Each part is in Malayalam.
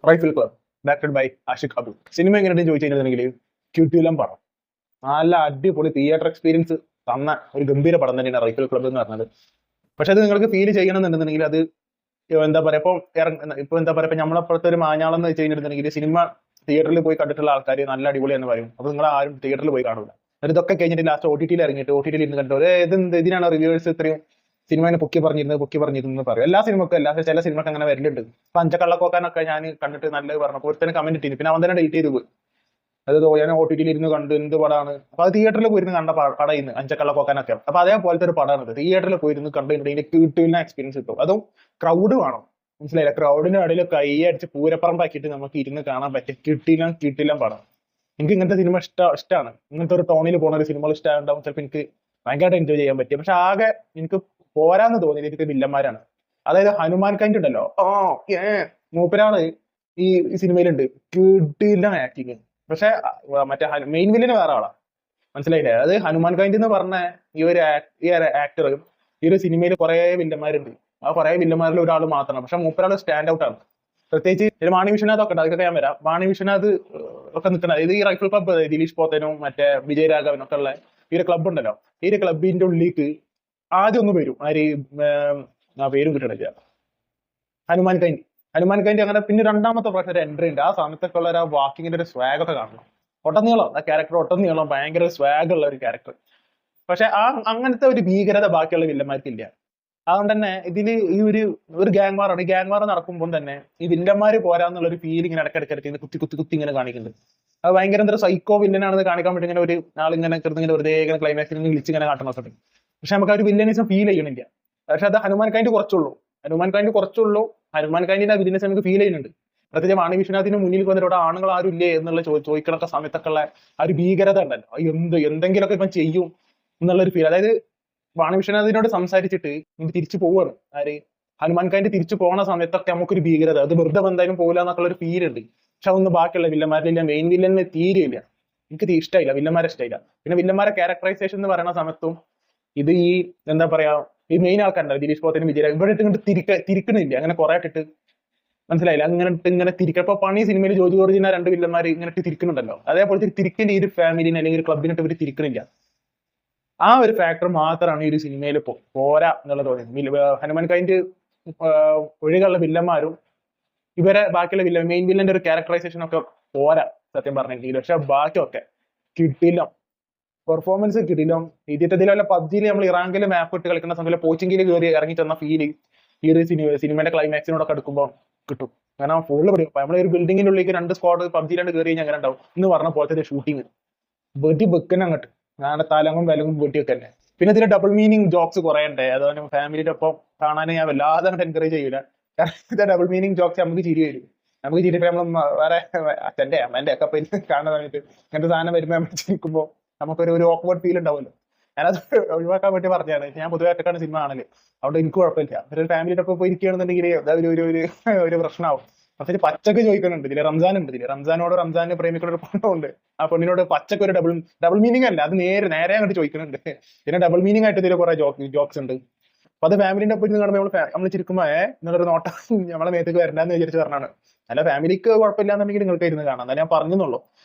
Rifle club directed by Aashiq Abu. Cinema എങ്ങനെയുണ്ടെന്ന് ചോദിച്ചു കഴിഞ്ഞിട്ടുണ്ടെങ്കിൽ ക്യൂട്ടിലം പടം, നല്ല അടിപൊളി തിയേറ്റർ എക്സ്പീരിയൻസ് തന്ന ഒരു ഗംഭീര പടം തന്നെയാണ് റൈഫിൾ ക്ലബ് എന്ന് പറഞ്ഞത്. പക്ഷെ അത് നിങ്ങൾക്ക് ഫീൽ ചെയ്യണമെന്നുണ്ടെന്നുണ്ടെങ്കിൽ അത് എന്താ പറയാ, ഇപ്പൊ എന്താ പറയാ, നമ്മളപ്പുറത്തെ ഒരു മാഞ്ഞാളം എന്ന് വെച്ച് കഴിഞ്ഞിട്ടുണ്ടെങ്കിൽ സിനിമ തിയേറ്ററിൽ പോയി കണ്ടിട്ടുള്ള ആൾക്കാർ നല്ല അടിപൊളി എന്ന് പറയും. അപ്പൊ നിങ്ങൾ ആരും തിയേറ്ററിൽ പോയി കാണില്ല. ഇതൊക്കെ കഴിഞ്ഞിട്ട് ലാസ്റ്റ് OTT-ൽ ഇറങ്ങിയിട്ട് OTT-ൽ ഇരുന്ന് കണ്ടോ ഇതിനാണ് റിവ്യൂവേഴ്സ് ഇത്രയും സിനിമയെ പൊക്കി പറഞ്ഞിരുന്നത് പറയും. എല്ലാ സിനിമക്കും ചില സിനിമക്ക് അങ്ങനെ വരുന്നുണ്ട്. ഇപ്പൊ അഞ്ചക്കള്ളക്കോക്കാനൊക്കെ ഞാൻ കണ്ടിട്ട് നല്ലത് പറഞ്ഞപ്പോൾ ഒരുത്തന്നെ കമന്റ് ഇട്ടിരുന്നു, പിന്നെ അവൻ തന്നെ ഡിലീറ്റ് ചെയ്തു പോയി. അത് ഞാൻ OTT-ൽ ഇരുന്ന് കണ്ട് എന്ത് പടമാണ്. അപ്പൊ അത് തിയേറ്ററിൽ പോയിരുന്ന് കണ്ട പടം ഇന്ന് അഞ്ചക്കള്ളക്കോക്കാനൊക്കെ. അപ്പൊ അതേപോലത്തെ ഒരു പടമാണ് തിയേറ്ററിൽ പോയിരുന്ന് കണ്ടിട്ടുണ്ടെങ്കിൽ കിട്ടുന്ന എക്സ്പീരിയൻസ് കിട്ടും. അതും ക്രൗഡ് വേണം, മനസ്സിലായില്ല? ക്രൗഡിന്റെ ഇടയിൽ കൈയടിച്ച് പൂരപ്പറമ്പാക്കിയിട്ട് നമുക്ക് ഇരുന്ന് കാണാൻ പറ്റും. കിട്ടില്ല പടം. എനിക്ക് ഇങ്ങനത്തെ സിനിമ ഇഷ്ടമാണ്. ഇങ്ങനത്തെ ഒരു ടോണിൽ പോകുന്ന ഒരു സിനിമകൾ ഇഷ്ടമുണ്ടാവും. ചിലപ്പോൾ എനിക്ക് ഭയങ്കരമായിട്ട് എൻജോയ് ചെയ്യാൻ പറ്റും. പക്ഷെ ആകെ എനിക്ക് പോരാന്ന് തോന്നിയത് എനിക്ക് വില്ലന്മാരാണ്. അതായത് ഹനുമാൻ കൈൻഡ് ഉണ്ടല്ലോ, മൂപ്പരാള് ഈ സിനിമയിലുണ്ട്, കിട്ടില്ല ആക്ടിങ്. പക്ഷെ മറ്റേ മെയിൻ വില്ലന് വേറെ ആളാ, മനസ്സിലായില്ലേ? അത് ഹനുമാൻ കൈൻഡ് എന്ന് പറഞ്ഞ ഈ ഒരു ആക്ടർ ഈ ഒരു സിനിമയിൽ കുറെ വില്ലന്മാരുണ്ട്. ആ കുറെ വില്ലന്മാരിൽ ഒരാൾ മാത്രമാണ്. പക്ഷെ മൂപ്പരാള് സ്റ്റാൻഡ് ഔട്ട് ആണ്. പ്രത്യേകിച്ച് വാണി വിശ്വനാഥ് ഒക്കെ ഉണ്ട്, അതൊക്കെ ഞാൻ വരാം. വാണി വിശ്വനാഥ് ഒക്കെ നിൽക്കുന്നത് ഇത് ഈ റൈഫിൾ ക്ലബ്ബ്, ദിലീഷ് പോത്തനും മറ്റേ വിജയരാഘവനും ഒക്കെ ഉള്ള ഈ ഒരു ക്ലബ്ബ് ഉണ്ടല്ലോ, ഈ ഒരു ക്ലബിന്റെ ഉള്ളിലേക്ക് ആദ്യം ഒന്ന് വരും ആര്, പേരും കിട്ടണില്ല, ഹനുമാൻ കൈൻഡ് അങ്ങനെ. പിന്നെ രണ്ടാമത്തെ പ്രാവശ്യം ഒരു എൻട്രി ഉണ്ട്. ആ സമയത്തൊക്കെ ഉള്ള ഒരു വാക്കിങ്ങിന്റെ ഒരു സ്വാഗ് ഒക്കെ കാണണം. ഒട്ടനീളം ആ ക്യാരക്ടർ ഒട്ടനീളം ഭയങ്കര സ്വാഗ് ഉള്ള ഒരു ക്യാരക്ടർ. പക്ഷെ അങ്ങനത്തെ ഒരു ഭീകരത ബാക്കിയുള്ള വില്ലന്മാർക്കില്ല. അതുകൊണ്ട് തന്നെ ഇതില് ഈ ഒരു ഗ്യാങ് വാറാണ്. ഈ ഗ്യാങ് വാർ നടക്കുമ്പോൾ തന്നെ ഈ വില്ലന്മാര് പോരാന്നുള്ള ഒരു ഫീലിംഗ് ഇടയ്ക്കിടയ്ക്ക് കുത്തി ഇങ്ങനെ കാണിക്കുന്നുണ്ട്. അത് ഭയങ്കര എന്താ സൈക്കോ വില്ലനാണെന്ന് കാണിക്കാൻ വേണ്ടി ഇങ്ങനെ ഒരു ആളിങ്ങനെ ഇങ്ങനെ വെറുതെ ഇങ്ങനെ ക്ലൈമാക്സിൽ വിളിച്ചിങ്ങനെ കാട്ടണമൊക്കെ. പക്ഷെ നമുക്ക് ആ ഒരു വില്ലനിസം ഫീൽ ചെയ്യണില്ല. പക്ഷെ അത് ഹനുമാൻ കൈൻഡ് കുറച്ചുള്ളൂ. ഹനുമാൻ കൈൻഡിന്റെ വില്ലനിസം നമുക്ക് ഫീൽ ചെയ്യുന്നുണ്ട്. പ്രത്യേകിച്ച് വാണി വിശ്വനാഥിന് മുന്നിൽ വന്നിട്ട് ആണുങ്ങൾ ആരും ഇല്ലേ എന്നുള്ള ചോദിക്കണൊക്കെ സമയത്തൊക്കെ ഉള്ള ആ ഒരു ഭീകരത ഉണ്ടല്ലോ, എന്തെങ്കിലുമൊക്കെ ഇപ്പം ചെയ്യും എന്നുള്ളൊരു ഫീൽ. അതായത് വാണി വിശ്വനാഥിനോട് സംസാരിച്ചിട്ട് നമുക്ക് തിരിച്ചു പോവാണ് ആര്, ഹനുമാൻ കൈൻഡ് തിരിച്ചു പോകുന്ന സമയത്തൊക്കെ നമുക്കൊരു ഭീകരത, അത് വെറുതെ എന്തായാലും പോകില്ല എന്നൊക്കെ ഒരു ഫീൽ ഉണ്ട്. പക്ഷെ അതൊന്നും ബാക്കിയുള്ള വില്ലന്മാരിലില്ല. മെയിൻ വില്ലനെ തീരെയില്ല. എനിക്ക് ഇഷ്ടമായില്ല, വില്ലന്മാരെ ഇഷ്ടമായില്ല. പിന്നെ വില്ലന്മാരെ ക്യാരക്ടറൈസേഷൻ എന്ന് പറയുന്ന സമയത്തും ഇത് ഈ എന്താ പറയാ, ഈ മെയിൻ ആൾക്കാരുണ്ടല്ലോ ദിലീഷ് പോത്തനും വിജയ, ഇവിടെ ഇട്ട് തിരിക്കണില്ല. അങ്ങനെ കുറെ ഇട്ടിട്ട്, മനസ്സിലായില്ല? ഇങ്ങനെ തിരിക്കപ്പോ പണി സിനിമയിൽ ജോർജിനെ രണ്ട് വില്ലന്മാർ ഇങ്ങനെ തിരിക്കുന്നുണ്ടല്ലോ, അതേപോലെ തിരിക്കിന്റെ ഈ ഒരു ഫാമിലിനെ അല്ലെങ്കിൽ ഒരു ക്ലബിനിട്ട് ഇവർ തിരിക്കണില്ല. ആ ഒരു ഫാക്ടർ മാത്രമാണ് ഈ ഒരു സിനിമയിൽ പോരാ എന്നുള്ള തോന്നിയത്. ഹനുമാൻ കൈൻഡ് ഒഴികെയുള്ള വില്ലന്മാരും ഇവരെ ബാക്കിയുള്ള മെയിൻ വില്ലന്റെ ഒരു ക്യാരക്ടറൈസേഷൻ ഒക്കെ പോരാ സത്യം പറഞ്ഞെങ്കിൽ. പക്ഷെ ബാക്കിയൊക്കെ കിട്ടില്ല, പെർഫോമൻസ് കിട്ടില്ല. ഇതിലെ PUBG-യിൽ നമ്മൾ ഇറാങ്കിൽ മാപ്പ് ഇട്ട് കളിക്കുന്ന സമയത്ത് പോച്ചിങ്കിൽ കയറി ഇറങ്ങി തന്ന ഫീല് ഈ ഒരു സിനിമയുടെ ക്ലൈമാക്സിനോടൊക്കെ എടുക്കുമ്പോൾ കിട്ടും. കാരണം ഫുള്ള് പഠിക്കും. നമ്മളെ ഒരു ബിൽഡിങ്ങിന്റെ ഉള്ളിലേക്ക് 2 സ്ക്വാഡ് PUBG-ലാണ്ട് കയറി കഴിഞ്ഞാൽ അങ്ങനെ ഉണ്ടാവും എന്ന് പറഞ്ഞ പോലത്തെ ഷൂട്ടിങ് വെടി വെക്കുന്ന അങ്ങോട്ട് ഞാൻ തലങ്ങും വിലങ്ങും വെട്ടിയൊക്കെ തന്നെ. പിന്നെ ഇതിന്റെ ഡബിൾ മീനിങ് ജോക്സ് കുറെ ഉണ്ട്. അതുകൊണ്ട് ഫാമിലിയുടെ ഒപ്പം കാണാൻ ഞാൻ വല്ലാതെ അങ്ങോട്ട് എൻകറേജ് ചെയ്യൂല. കാരണം ഇതിന്റെ ഡബിൾ മീനിങ് ജോക്സ് നമുക്ക് ചിരി വരും. നമുക്ക് ചിരിപ്പോ നമ്മൾ വേറെ അച്ഛന്റെ അമ്മേന്റെ ഒക്കെ കാണുന്ന സമയത്ത് ഇങ്ങനത്തെ സാധനം വരുമ്പോൾ നമ്മൾ ചിരിക്കുമ്പോൾ നമുക്കൊരു ഓക്വേർഡ് ഫീൽ ഉണ്ടാവുമല്ലോ. ഞാനത് ഒഴിവാക്കാൻ വേണ്ടി പറഞ്ഞതാണ്. ഞാൻ പൊതുവെ ഒറ്റക്കാണ് സിനിമ കാണല്, അതുകൊണ്ട് എനിക്ക് കുഴപ്പമില്ല. ഒരു ഫാമിലിയുടെ ഒപ്പം പോയി ഇരിക്കുകയാണെന്നുണ്ടെങ്കിൽ ഒരു പ്രശ്നമാവും. പക്ഷേ പച്ചക്ക് ചോദിക്കുന്നുണ്ട് ഇതില്, റംസാൻ ഉണ്ട് ഇതില്. റംസാനെ പ്രേമിക്കുന്ന ഒരു പെണ്ണുണ്ട്. ആ പെണ്ണിനോട് പച്ചക്ക് ഒരു ഡബിൾ മീനിങ് അല്ല, അത് നേരെ അങ്ങോട്ട് ചോദിക്കുന്നുണ്ട്. പിന്നെ ഡബിൾ മീനിങ് ആയിട്ട് ഇതിൽ കുറെ ജോക്സ് ഉണ്ട്. അപ്പൊ അത് ഫാമിലിന്റെ ഒപ്പം ഇരുന്ന് കാണുമ്പോൾ നമ്മൾ ചിരിക്കുമ്പോ എന്നുള്ളൊരു നോട്ടം നമ്മളെ മേത്തേക്ക് വരണ്ടെന്ന് വിചാരിച്ച് പറഞ്ഞാണ്. അല്ല ഫാമിലിക്ക് കുഴപ്പമില്ല എന്നുണ്ടെങ്കിൽ നിങ്ങൾക്ക് ഇരുന്ന് കാണാം, എന്നാലും ഞാൻ പറഞ്ഞെന്നുള്ളൂ.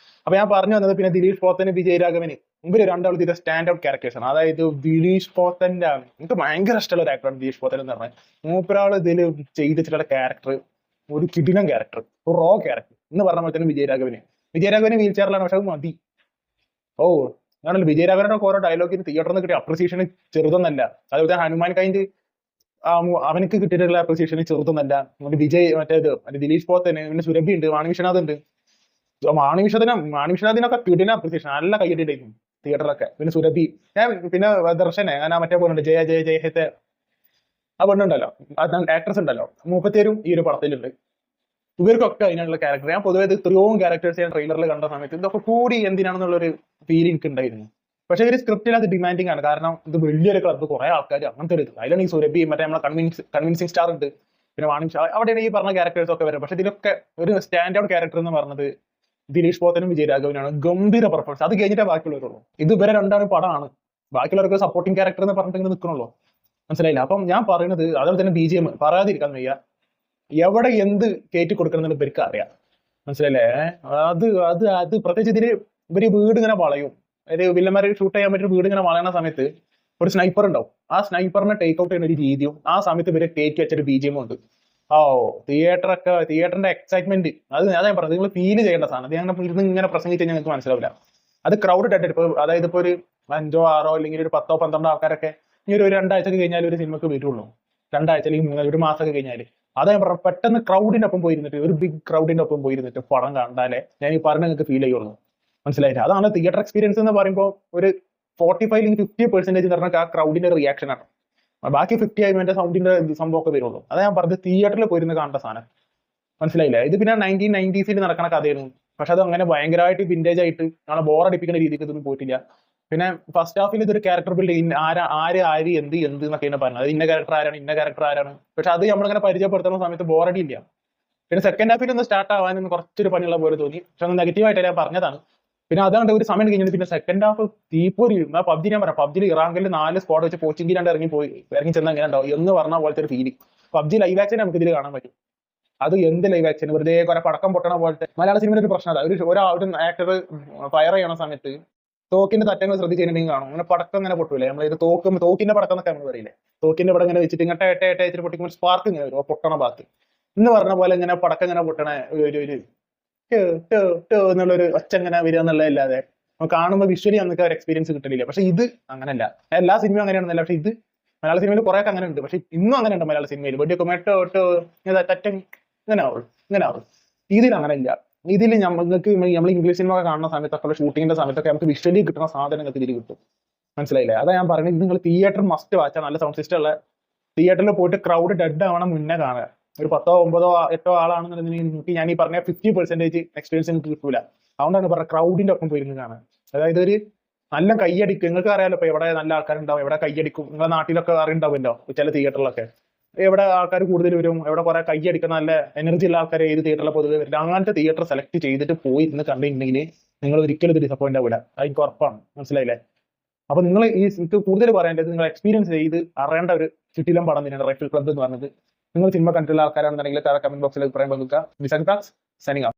അപ്പൊ ഞാൻ പറഞ്ഞു വന്നത് പിന്നെ ദിലീഷ് പോത്തന് വിജയരാഘവന് ഇവര് രണ്ടാളും ഇത് സ്റ്റാൻഡ് ഔട്ട് ക്യാരക്ടേഴ്സാണ്. അതായത് ദിലീഷ് പോത്തന്റെ എനിക്ക് ഭയങ്കര ഇഷ്ടമുള്ള ഒരു ആക്ടറാണ് ദിലീഷ് പോത്തൻ എന്ന് പറഞ്ഞാൽ. മൂപ്പരാള് ഇതിൽ ചെയ്തിട്ടുള്ള ക്യാരക്ടർ ഒരു കിടിലൻ ക്യാരക്ടർ, ഒരു റോ ക്യാരക്ടർ എന്ന് പറഞ്ഞ പോലെ തന്നെ വിജയരാഘവന് വീൽ ചെയറിലാണ്. പക്ഷെ അത് മതി. ഞാനല്ലോ വിജയരാഘവന്റെ ഓരോ ഡയലോഗിന് തിയേറ്ററിൽ നിന്ന് കിട്ടിയ അപ്രിസിയേഷൻ ചെറുതൊന്നല്ല. അതുപോലെ ഹനുമാൻ കൈൻഡ് അവനക്ക് കിട്ടിയിട്ടുള്ള അപ്രിസിയേഷൻ ചെറുതൊന്നല്ല. മറ്റേത് ദിലീഷ് പോത്തന്, പിന്നെ സുരഭി ഉണ്ട്, വാണി വിശ്വനാഥ് ഉണ്ട്. വാണിവിശ്വനാഥിനൊക്കെ കിടിലൻ അപ്രിസിയേഷൻ, നല്ല കൈയ്യടിയായിരിക്കും തിയേറ്ററിലൊക്കെ. പിന്നെ സുരഭി, പിന്നെ ദർശനെ ഞാൻ മറ്റേ പോലുണ്ട്, ജയഹത്തെ ആ പെണ്ണുണ്ടല്ലോ, ആക്ട്രസ് ഉണ്ടല്ലോ, 30 ഈ ഒരു പടത്തിലുണ്ട്. ഇവർക്കൊക്കെ അതിനുള്ള ക്യാരക്ടർ. ഞാൻ പൊതുവെ ഇത്രയും ക്യാരക്ടേഴ്സ് ഞാൻ ട്രെയിലറിൽ കണ്ട സമയത്ത് ഇതൊക്കെ കൂടി എന്തിനാണെന്നുള്ളൊരു ഫീൽ എനിക്ക് ഉണ്ടായിരുന്നു. പക്ഷെ ഒരു സ്ക്രിപ്റ്റിൽ അത് ഡിമാൻഡിങ് ആണ്. കാരണം ഇത് വലിയൊരു ക്ലബ്ബ്, കുറെ ആൾക്കാർ, അങ്ങനത്തെ ഒരു ഇത്. അതിലാണ് ഈ സുരഭി, മറ്റേ നമ്മളെ കൺവിൻസിങ് സ്റ്റാർ ഉണ്ട്, പിന്നെ വാണി അവിടെയാണ് ഈ പറഞ്ഞ ക്യാരക്ടേഴ്സ് ഒക്കെ വരും. പക്ഷെ ഇതിലൊക്കെ ഒരു സ്റ്റാൻഡ് ഔട്ട് ക്യാരക്ടർ എന്ന് പറഞ്ഞത് ദിലീഷ് പോത്തനും വിജയരാഘവനാണ്. ഗംഭീര പെർഫോമൻസ്. അത് കഴിഞ്ഞിട്ടേ ബാക്കിയുള്ളവരുള്ളൂ. ഇത് ഇവരെ രണ്ടാണ് പടമാണ്, ബാക്കിയുള്ളവർക്ക് സപ്പോർട്ടിംഗ് ക്യാരക്ടർ എന്ന് പറഞ്ഞിട്ട് ഇങ്ങനെ നിൽക്കണല്ലോ, മനസ്സിലായില്ല? അപ്പം ഞാൻ പറയുന്നത് അതുപോലെ തന്നെ BGM പറയാതിരിക്കാൻ വയ്യ. എവിടെ എന്ത് കയറ്റി കൊടുക്കണം ഇവർക്ക് അറിയാം. മനസ്സിലല്ലേ? അത് അത് അത് പ്രത്യേകിച്ച് ഇതില് ഇവര് വീട് ഇങ്ങനെ വളയും. അതായത് വില്ലന്മാരെ ഷൂട്ട് ചെയ്യാൻ പറ്റിയ വീട് ഇങ്ങനെ വളയണ സമയത്ത് ഒരു സ്നൈപ്പർ ഉണ്ടാവും. ആ സ്നൈപ്പറിനെ ടേക്ക് ഔട്ട് ചെയ്യുന്ന ഒരു രീതിയും ആ സമയത്ത് ഇവരെ കയറ്റി വെച്ചൊരു BGM ഉണ്ട്. ഓ, തിയേറ്ററിന്റെ എക്സൈറ്റ്മെന്റ് അത് ഞാൻ പറഞ്ഞത്, നിങ്ങൾ ഫീൽ ചെയ്യേണ്ട സാധനം. അത് ഞങ്ങൾ ഇരുന്ന് ഇങ്ങനെ പ്രസംഗിച്ച് ഞങ്ങൾക്ക് മനസ്സിലാവില്ല. അത് ക്രൗഡ് ആയിട്ട് ഇപ്പൊ അതായത് ഇപ്പൊ ഒരു 5 6 അല്ലെങ്കിൽ ഒരു 10 12 ആൾക്കാരൊക്കെ ഈ ഒരു 2 ആഴ്ചക്ക് കഴിഞ്ഞാൽ ഒരു സിനിമക്ക് വരുള്ളൂ. 2 ആഴ്ച അല്ലെങ്കിൽ 3 ഒരു മാസമൊക്കെ കഴിഞ്ഞാൽ അതാ ഞാൻ പറഞ്ഞു, പെട്ടെന്ന് ക്രൗഡിന്റെ ഒപ്പം പോയിരുന്നിട്ട് ഒരു ബിഗ് ക്രൗഡിന്റെ ഒപ്പം പോയിരുന്നിട്ട് പടം കണ്ടാലേ ഞാൻ ഈ പറഞ്ഞ നിങ്ങൾക്ക് ഫീൽ ചെയ്യുള്ളൂ. മനസ്സിലായില്ല? അതാണ് തിയേറ്റർ എക്സ്പീരിയൻസ് എന്ന് പറയുമ്പോൾ ഒരു 45 അല്ലെങ്കിൽ 50% എന്ന് പറഞ്ഞാൽ ആ ക്രൗഡിന്റെ റിയാക്ഷൻ ആണ്. ബാക്കി 50 ആയി എന്റെ സൗണ്ടിന്റെ സംഭവമൊക്കെ വരുള്ളൂ. അതാ ഞാൻ പറഞ്ഞത് തിയേറ്ററിൽ പോയിരുന്ന് കാണേണ്ട സാധനം. മനസ്സിലായില്ല? ഇത് പിന്നെ 1990s നടക്കുന്ന കഥയായിരുന്നു. പക്ഷെ അത് അങ്ങനെ ഭയങ്കരമായിട്ട് വിന്റേജ് ആയിട്ട് നമ്മളെ ബോറടിപ്പിക്കുന്ന രീതിക്ക് ഇതൊന്നും പോയിട്ടില്ല. പിന്നെ ഫസ്റ്റ് ഹാഫിൽ ഇതൊരു ക്യാരക്ടർ ബിൽഡ് ആര് എന്ത് എന്നൊക്കെയാണ് പറഞ്ഞത്. അത് ഇന്ന ക്യാരക്ടർ ആരാണ്. പക്ഷെ അത് നമ്മളിങ്ങനെ പരിചയപ്പെടുത്തുന്ന സമയത്ത് ബോറടി ഇല്ല. പിന്നെ സെക്കൻഡ് ഹാഫിൽ ഒന്ന് സ്റ്റാർട്ട് ആവാനൊന്ന് കുറച്ചൊരു പണിയുള്ള പോലെ തോന്നി. പക്ഷെ ഒന്ന് നെഗറ്റീവായിട്ട് ഞാൻ പറഞ്ഞതാണ്. പിന്നെ അതാണ്ട് ഒരു സമയം കഴിഞ്ഞത് പിന്നെ സെക്കൻഡ് ഹാഫ് തീപ്പൊരി. പബ്ജി ഞാൻ പറയാം, പബ്ജിയിൽ ഇറാങ്കിൽ 4 സ്ക്വാഡ് വെച്ച് കോച്ചിങ് ഇറങ്ങി ചെന്നാൽ എങ്ങനെ ഉണ്ടാവും എന്ന് പറഞ്ഞ പോലത്തെ ഒരു ഫീലിംഗ് പബ്ജി ലൈവ് ആക്ഷൻ നമുക്ക് ഇതിൽ കാണാൻ പറ്റും. അത് എന്ത് ലൈവ് ആക്ഷൻ, വെറുതെ കുറെ പടക്കം പൊട്ടണ പോലത്തെ. മലയാള സിനിമയുടെ ഒരു പ്രശ്നം അതാ, ഒരു ആക്ടർ ഫയർ ചെയ്യണ സമയത്ത് തോക്കിന്റെ തറ്റങ്ങൾ ശ്രദ്ധിച്ചിട്ടുണ്ടെങ്കിൽ കാണും അങ്ങനെ പടക്കം ഇങ്ങനെ പൊട്ടൂലേ. നമ്മളിത് തോക്കിന്റെ പടക്കം എന്നൊക്കെ നമ്മൾ പറയില്ലേ. തോക്കിന്റെ പടം ഇങ്ങനെ വെച്ചിട്ട് ഇങ്ങോട്ട് ഏട്ട പൊട്ടിക്കുമ്പോൾ സ്പാർക്ക് ഇങ്ങനെ വരും പൊട്ടണ ഭാഗത്ത് എന്ന് പറഞ്ഞ പോലെ ഇങ്ങനെ പടക്കം ഇങ്ങനെ പൊട്ടണ ഒരു എന്നുള്ളൊരു ഒച്ച ഇങ്ങനെ വരിക എന്നുള്ളതല്ലാതെ കാണുമ്പോൾ വിഷ്വലി നമുക്ക് ഒരു എക്സ്പീരിയൻസ് കിട്ടലില്ല. പക്ഷെ ഇത് അങ്ങനല്ല. എല്ലാ സിനിമയും അങ്ങനെയാണെന്നല്ല, പക്ഷെ ഇത് മലയാള സിനിമയിൽ കുറെ ഒക്കെ അങ്ങനെ ഉണ്ട്. പക്ഷെ ഇന്നും അങ്ങനെ ഉണ്ട് മലയാള സിനിമയിൽ. വെടിയൊക്കെ തറ്റ ഇങ്ങനെ ആവും. ഇതിൽ അങ്ങനെ ഇല്ല. ഇതിൽ നിങ്ങൾക്ക് നമ്മൾ ഇംഗ്ലീഷ് സിനിമ ഒക്കെ കാണുന്ന സമയത്തൊക്കെ ഷൂട്ടിങ്ങിന്റെ സമയത്തൊക്കെ നമുക്ക് വിഷ്വലി കിട്ടുന്ന സാധനങ്ങൾക്ക് ഇതിൽ കിട്ടും. മനസ്സിലായില്ലേ? അതാ ഞാൻ പറഞ്ഞത്, നിങ്ങൾ തിയേറ്റർ മസ്റ്റ് വാച്ചാൽ നല്ല സൗണ്ട് സിസ്റ്റം ഉള്ള തിയേറ്ററിൽ പോയിട്ട് ക്രൗഡ് ഡെഡ് ആവണം മുന്നേ കാണുക. ഒരു 10 9 8 ആളാണെന്നുണ്ടെങ്കിൽ ഞാൻ ഈ പറഞ്ഞ 50% എക്സ്പീരിയൻസ് നിങ്ങൾക്ക് കിട്ടൂല. അതുകൊണ്ടാണ് പറഞ്ഞത് ക്രൗഡിന്റെ ഒപ്പം പോയിരുന്നു കാണാൻ. അതായത് ഒരു നല്ല കയ്യടിക്കും. നിങ്ങൾക്ക് അറിയാലോ ഇപ്പൊ എവിടെ നല്ല ആൾക്കാരുണ്ടാവും, എവിടെ കയ്യടിക്കും. നിങ്ങളുടെ നാട്ടിലൊക്കെ അറിയുണ്ടാവുമല്ലോ ചില തിയേറ്ററിലൊക്കെ എവിടെ ആൾക്കാർ കൂടുതൽ വരും, എവിടെ കുറെ കയ്യടിക്കുന്ന നല്ല എനർജി ഉള്ള ആൾക്കാർ ഏത് തിയേറ്ററിലെ പൊതുവെ വരില്ല. അങ്ങനത്തെ തിയേറ്റർ സെലക്ട് ചെയ്തിട്ട് പോയി ഇന്ന് കണ്ടിട്ടുണ്ടെങ്കിൽ നിങ്ങൾ ഒരിക്കലും ഇത് ഡിസപ്പോയിന്റ് ആവില്ല. എനിക്ക് ഉറപ്പാണ്. മനസ്സിലായില്ലേ? അപ്പൊ നിങ്ങൾ എനിക്ക് കൂടുതൽ പറയേണ്ടത് നിങ്ങൾ എക്സ്പീരിയൻസ് ചെയ്ത് അറിയേണ്ട ഒരു ചുറ്റിലും പടം തന്നെയാണ് റൈഫിൾ ക്ലബ്ബ് എന്ന് പറഞ്ഞത്. നിങ്ങൾ സിനിമ കണ്ടിട്ടുള്ള ആൾക്കാരാണെന്നുണ്ടെങ്കിൽ താഴെ കമന്റ് ബോക്സിൽ അഭിപ്രായം പങ്കുക. Signing off.